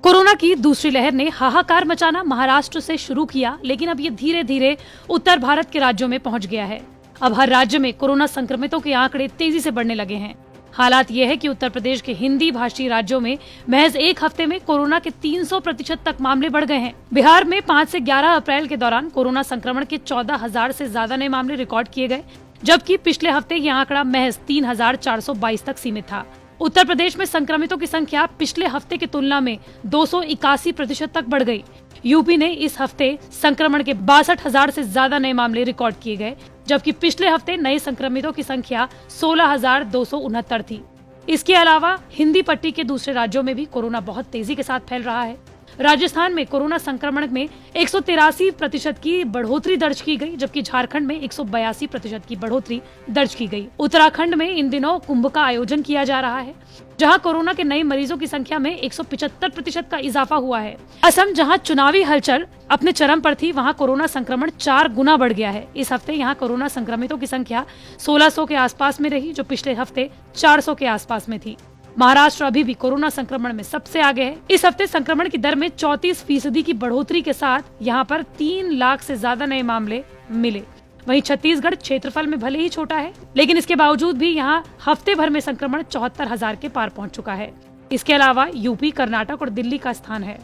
Corona की दूसरी लहर ने हाहाकार मचाना महाराष्ट्र से शुरू किया, लेकिन अब ये धीरे धीरे उत्तर भारत के राज्यों में पहुंच गया है। अब हर राज्य में कोरोना संक्रमितों के आंकड़े तेजी से बढ़ने लगे हैं। हालात ये है कि उत्तर प्रदेश के हिंदी भाषी राज्यों में महज एक हफ्ते में कोरोना के 300% तक मामले बढ़ गए हैं। बिहार में 5 से 11 अप्रैल के दौरान कोरोना संक्रमण के 14,000 से ज्यादा नए मामले रिकॉर्ड किए गए, जबकि पिछले हफ्ते ये आंकड़ा महज 3,422 तक सीमित था। उत्तर प्रदेश में संक्रमितों की संख्या पिछले हफ्ते की तुलना में 281% तक बढ़ गई। यूपी ने इस हफ्ते संक्रमण के 62,000 से ज्यादा नए मामले रिकॉर्ड किए गए, जबकि पिछले हफ्ते नए संक्रमितों की संख्या 16,269 थी। इसके अलावा हिंदी पट्टी के दूसरे राज्यों में भी कोरोना बहुत तेजी के साथ फैल रहा है। राजस्थान में कोरोना संक्रमण में 183% की बढ़ोतरी दर्ज की गई, जबकि झारखंड में 182% की बढ़ोतरी दर्ज की गई। उत्तराखंड में इन दिनों कुंभ का आयोजन किया जा रहा है, जहां कोरोना के नए मरीजों की संख्या में 175% का इजाफा हुआ है। असम, जहां चुनावी हलचल अपने चरम पर थी, वहां कोरोना संक्रमण 4 गुना बढ़ गया है। इस हफ्ते यहां कोरोना संक्रमितों की संख्या 1600 के आसपास में रही, जो पिछले हफ्ते 400 के आसपास में थी। महाराष्ट्र अभी भी कोरोना संक्रमण में सबसे आगे है। इस हफ्ते संक्रमण की दर में 34% की बढ़ोतरी के साथ यहाँ पर 3 लाख से ज्यादा नए मामले मिले। वहीं छत्तीसगढ़ क्षेत्रफल में भले ही छोटा है, लेकिन इसके बावजूद भी यहाँ हफ्ते भर में संक्रमण 74,000 के पार पहुंच चुका है। इसके अलावा यूपी, कर्नाटक और दिल्ली का स्थान है।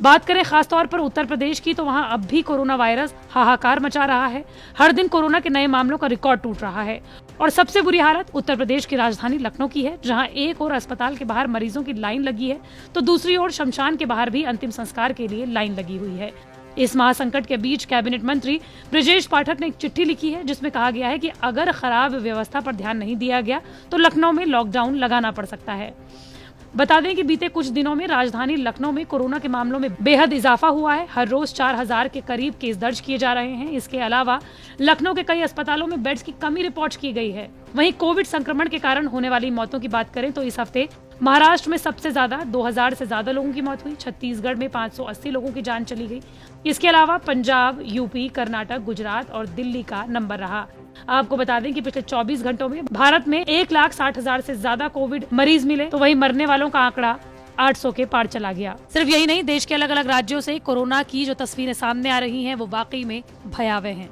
बात करें खासतौर पर उत्तर प्रदेश की, तो वहां अब भी कोरोना वायरस हाहाकार मचा रहा है। हर दिन कोरोना के नए मामलों का रिकॉर्ड टूट रहा है और सबसे बुरी हालत उत्तर प्रदेश की राजधानी लखनऊ की है, जहां एक ओर अस्पताल के बाहर मरीजों की लाइन लगी है, तो दूसरी ओर शमशान के बाहर भी अंतिम संस्कार के लिए लाइन लगी हुई है। इस महासंकट के बीच कैबिनेट मंत्री ब्रजेश पाठक ने एक चिट्ठी लिखी है, जिसमें कहा गया है कि अगर खराब व्यवस्था पर ध्यान नहीं दिया गया तो लखनऊ में लॉकडाउन लगाना पड़ सकता है। बता दें कि बीते कुछ दिनों में राजधानी लखनऊ में कोरोना के मामलों में बेहद इजाफा हुआ है। हर रोज 4,000 के करीब केस दर्ज किए जा रहे हैं। इसके अलावा लखनऊ के कई अस्पतालों में बेड्स की कमी रिपोर्ट की गई है। वहीं कोविड संक्रमण के कारण होने वाली मौतों की बात करें तो इस हफ्ते महाराष्ट्र में सबसे ज्यादा 2,000 से ज्यादा लोगों की मौत हुई। छत्तीसगढ़ में 580 लोगों की जान चली गई। इसके अलावा पंजाब, यूपी, कर्नाटक, गुजरात और दिल्ली का नंबर रहा। आपको बता दें कि पिछले 24 घंटों में भारत में 1,60,000 से ज्यादा कोविड मरीज मिले, तो वहीं मरने वालों का आंकड़ा 800 के पार चला गया। सिर्फ यही नहीं, देश के अलग अलग राज्यों से कोरोना की जो तस्वीरें सामने आ रही हैं, वो वाकई में भयावह हैं।